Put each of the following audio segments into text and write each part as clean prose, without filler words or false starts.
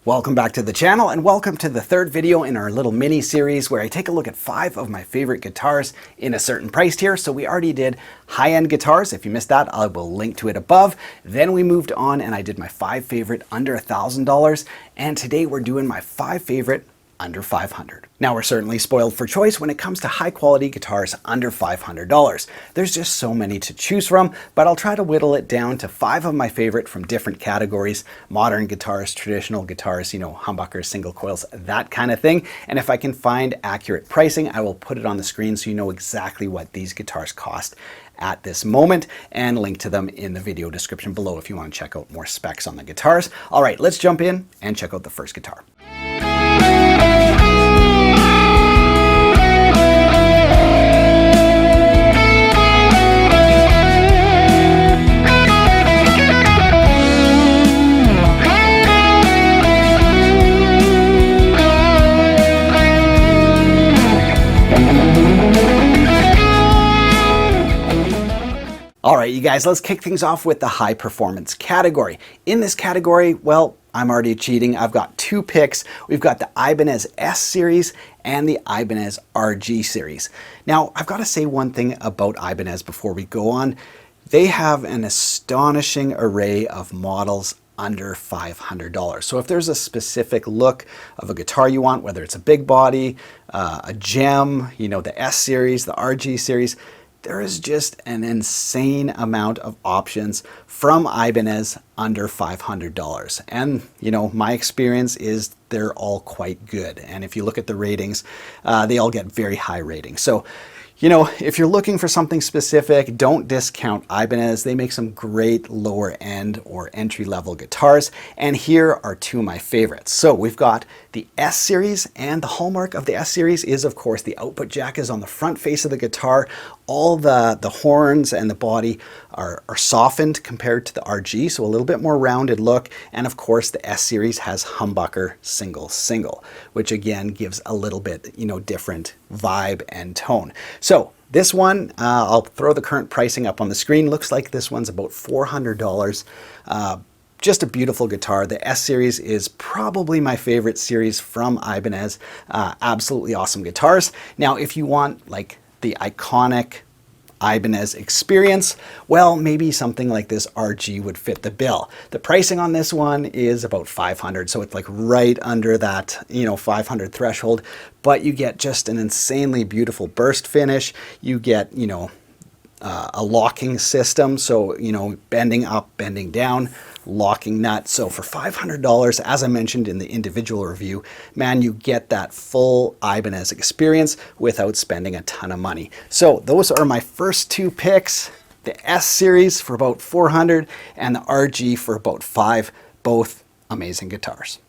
Welcome back to the channel and welcome to the third video in our little mini series where I take a look at 5 of my favorite guitars in a certain price tier. So we already did high-end guitars. If you missed that, I will link to it above. Then we moved on and I did my 5 favorite under $1,000. And today we're doing my 5 favorite under $500. Now we're certainly spoiled for choice when it comes to high quality guitars under $500. There's just so many to choose from, but I'll try to whittle it down to 5 of my favorite from different categories: modern guitars, traditional guitars, humbuckers, single coils, that kind of thing. And if I can find accurate pricing, I will put it on the screen so you know exactly what these guitars cost at this moment, and link to them in the video description below if you want to check out more specs on the guitars. All right, let's jump in and check out the first guitar. All right, you guys, let's kick things off with the high performance category. In this category, well, I'm already cheating. I've got 2 picks. We've got the Ibanez S series and the Ibanez RG series. Now, I've got to say one thing about Ibanez before we go on. They have an astonishing array of models under $500. So if there's a specific look of a guitar you want, whether it's a big body, a gem, the S series, the RG series, there is just an insane amount of options from Ibanez under $500. And, my experience is they're all quite good. And if you look at the ratings, they all get very high ratings. So, if you're looking for something specific, don't discount Ibanez. They make some great lower end or entry level guitars. And here are 2 of my favorites. So we've got the S series, and the hallmark of the S series is, of course, the output jack is on the front face of the guitar. All the horns and the body are softened compared to the RG, so a little bit more rounded look. And of course, the S series has humbucker single, which again gives a little bit, different vibe and tone. So this one, I'll throw the current pricing up on the screen. Looks like this one's about $400. Just a beautiful guitar. The S series is probably my favorite series from Ibanez. Absolutely awesome guitars. Now, if you want like the iconic Ibanez experience, well, maybe something like this RG would fit the bill. The pricing on this one is about $500, so it's like right under that 500 threshold, but you get just an insanely beautiful burst finish. You get a locking system, so bending up, bending down, locking nut. So for $500, as I mentioned in the individual review, man, you get that full Ibanez experience without spending a ton of money. So those are my first 2 picks: the S series for about $400 and the RG for about $500. Both amazing guitars.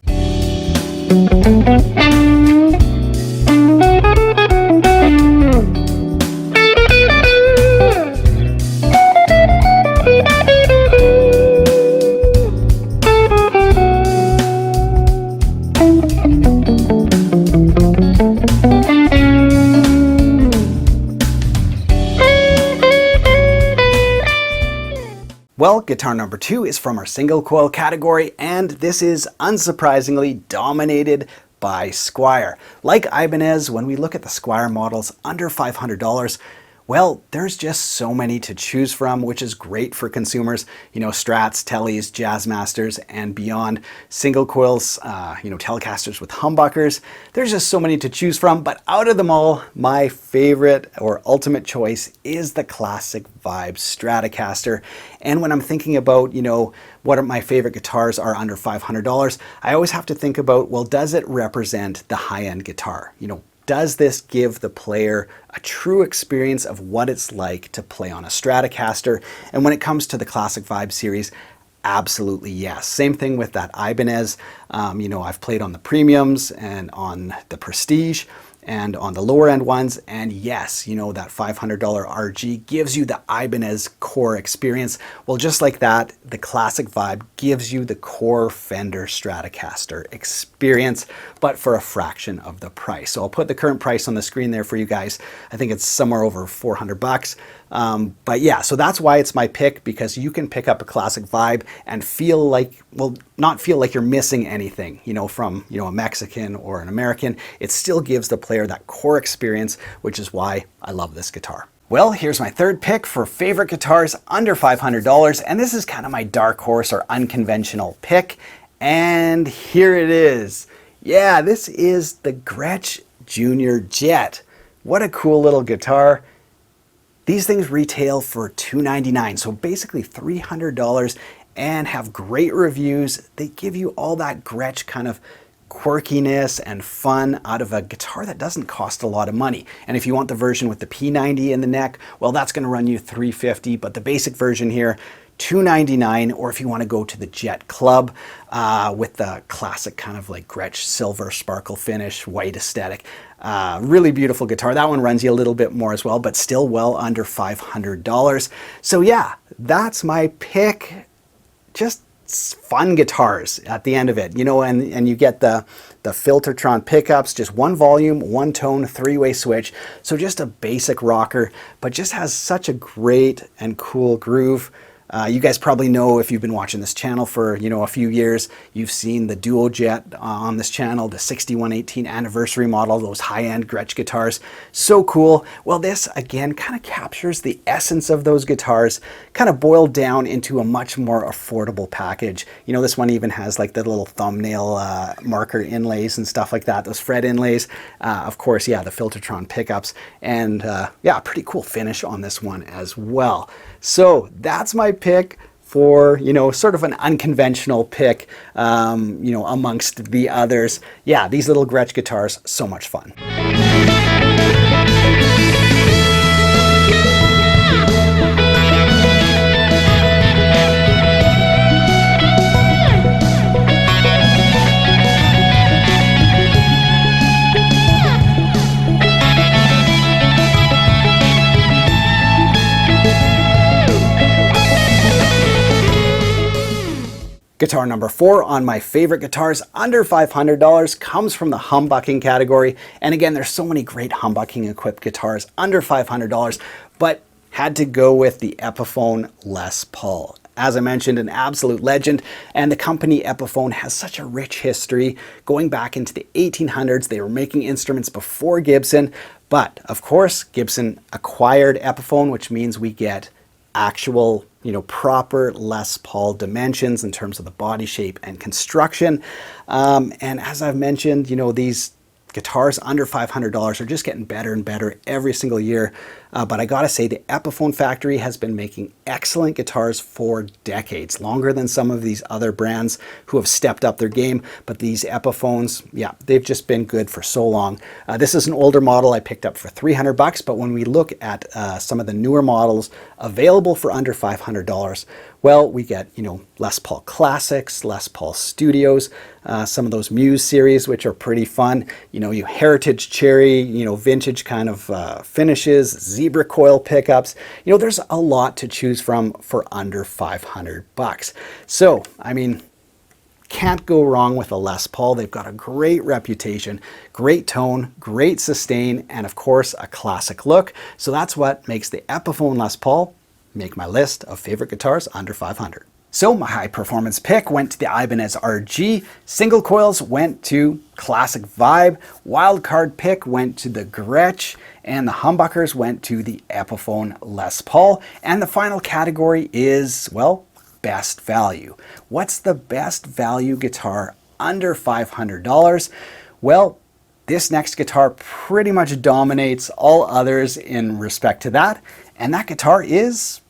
Well, guitar number 2 is from our single coil category, and this is unsurprisingly dominated by Squier. Like Ibanez, when we look at the Squier models under $500, well, there's just so many to choose from, which is great for consumers. Strats, Tellies, Jazzmasters, and beyond. Single coils, Telecasters with humbuckers. There's just so many to choose from, but out of them all, my favorite or ultimate choice is the classic vibe Stratocaster. And when I'm thinking about, what are my favorite guitars are under $500, I always have to think about, well, does it represent the high-end guitar? Does this give the player a true experience of what it's like to play on a Stratocaster? And when it comes to the Classic Vibe series, absolutely yes. Same thing with that Ibanez. I've played on the premiums and on the Prestige and on the lower end ones, and yes, that $500 RG gives you the Ibanez core experience. Well, just like that, the Classic Vibe gives you the core Fender Stratocaster experience, but for a fraction of the price. So I'll put the current price on the screen there for you guys. I think it's somewhere over $400. But yeah, so that's why it's my pick, because you can pick up a classic vibe and feel like, well, not feel like you're missing anything, from, a Mexican or an American. It still gives the player that core experience, which is why I love this guitar. Well, here's my third pick for favorite guitars under $500, and this is kind of my dark horse or unconventional pick, and here it is. Yeah, this is the Gretsch Junior Jet. What a cool little guitar. These things retail for $299, so basically $300, and have great reviews. They give you all that Gretsch kind of quirkiness and fun out of a guitar that doesn't cost a lot of money. And if you want the version with the P90 in the neck, well, that's going to run you $350, but the basic version here, $299. Or if you want to go to the Jet Club with the classic kind of like Gretsch silver sparkle finish, white aesthetic, really beautiful guitar. That one runs you a little bit more as well, but still well under $500. So yeah, that's my pick. Just fun guitars at the end of it, and you get the Filtertron pickups, just one volume, one tone, three-way switch. So just a basic rocker, but just has such a great and cool groove. You guys probably know, if you've been watching this channel for a few years, you've seen the Duo Jet on this channel, the 6118 anniversary model, those high-end Gretsch guitars. So cool. Well, this again kind of captures the essence of those guitars, kind of boiled down into a much more affordable package. This one even has like the little thumbnail marker inlays and stuff like that, those fret inlays. Of course, yeah, the Filtertron pickups, and yeah, pretty cool finish on this one as well. So that's my pick for, sort of an unconventional pick, amongst the others. Yeah, these little Gretsch guitars, so much fun. Guitar number 4 on my favorite guitars under $500 comes from the humbucking category. And again, there's so many great humbucking equipped guitars under $500, but had to go with the Epiphone Les Paul. As I mentioned, an absolute legend, and the company Epiphone has such a rich history going back into the 1800s. They were making instruments before Gibson, but of course, Gibson acquired Epiphone, which means we get actual, proper Les Paul dimensions in terms of the body shape and construction. And as I've mentioned, these guitars under $500 are just getting better and better every single year. But I gotta say, the Epiphone factory has been making excellent guitars for decades, longer than some of these other brands who have stepped up their game. But these Epiphones, yeah, they've just been good for so long. This is an older model I picked up for $300, but when we look at some of the newer models available for under $500, well, we get, Les Paul Classics, Les Paul Studios, some of those Muse series, which are pretty fun. You Heritage Cherry, vintage kind of finishes, zebra coil pickups. There's a lot to choose from for under $500. So, can't go wrong with a Les Paul. They've got a great reputation, great tone, great sustain, and of course, a classic look. So that's what makes the Epiphone Les Paul make my list of favorite guitars under $500. So my high performance pick went to the Ibanez RG, single coils went to Classic Vibe, wildcard pick went to the Gretsch, and the humbuckers went to the Epiphone Les Paul. And the final category is, well, best value. What's the best value guitar under $500? Well, this next guitar pretty much dominates all others in respect to that, and that guitar is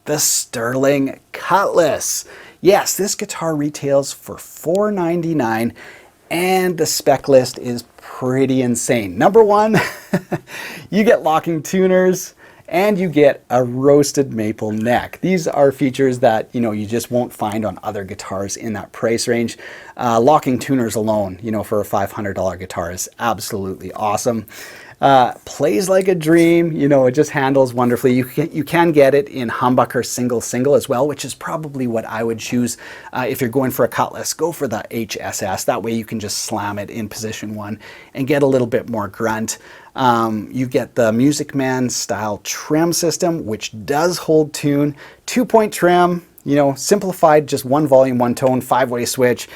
the Sterling Cutlass. Yes, this guitar retails for $499, and the spec list is pretty insane. Number one, you get locking tuners, and you get a roasted maple neck. These are features that you just won't find on other guitars in that price range. Locking tuners alone, for a $500 guitar is absolutely awesome. Plays like a dream. You know, it just handles wonderfully. You can get it in humbucker single as well, which is probably what I would choose if you're going for a cutlass. Go for the HSS. That way you can just slam it in position 1 and get a little bit more grunt. You get the Music Man style trim system, which does hold tune. 2-point trim, you know, simplified, just 1 volume, 1 tone, 5-way switch,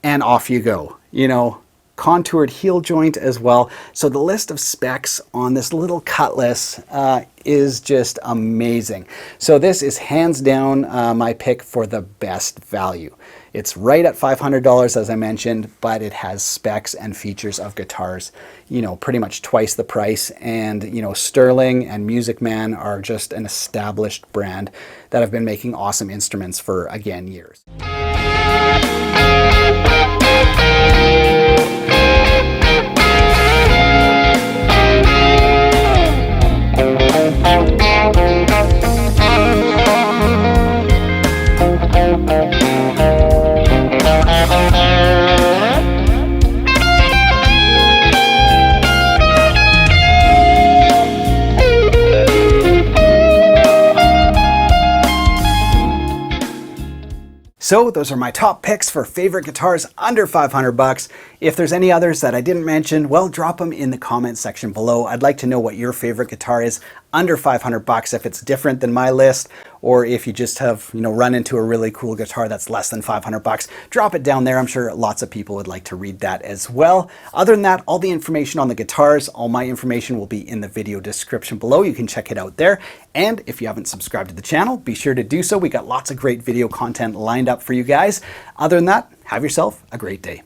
and off you go. You know, contoured heel joint as well. So the list of specs on this little cutlass is just amazing. So this is hands down my pick for the best value. It's right at $500, as I mentioned, but it has specs and features of guitars, you know, pretty much twice the price. And, you know, Sterling and Music Man are just an established brand that have been making awesome instruments for, again, years. So those are my top picks for favorite guitars under 500 bucks. If there's any others that I didn't mention, well, drop them in the comment section below. I'd like to know what your favorite guitar is under 500 bucks, if it's different than my list, or if you just have, you know, run into a really cool guitar that's less than 500 bucks. Drop it down there. I'm sure lots of people would like to read that as well. Other than that, all the information on the guitars, all my information will be in the video description below. You can check it out there. And if you haven't subscribed to the channel, be sure to do so. We got lots of great video content lined up for you guys. Other than that, have yourself a great day.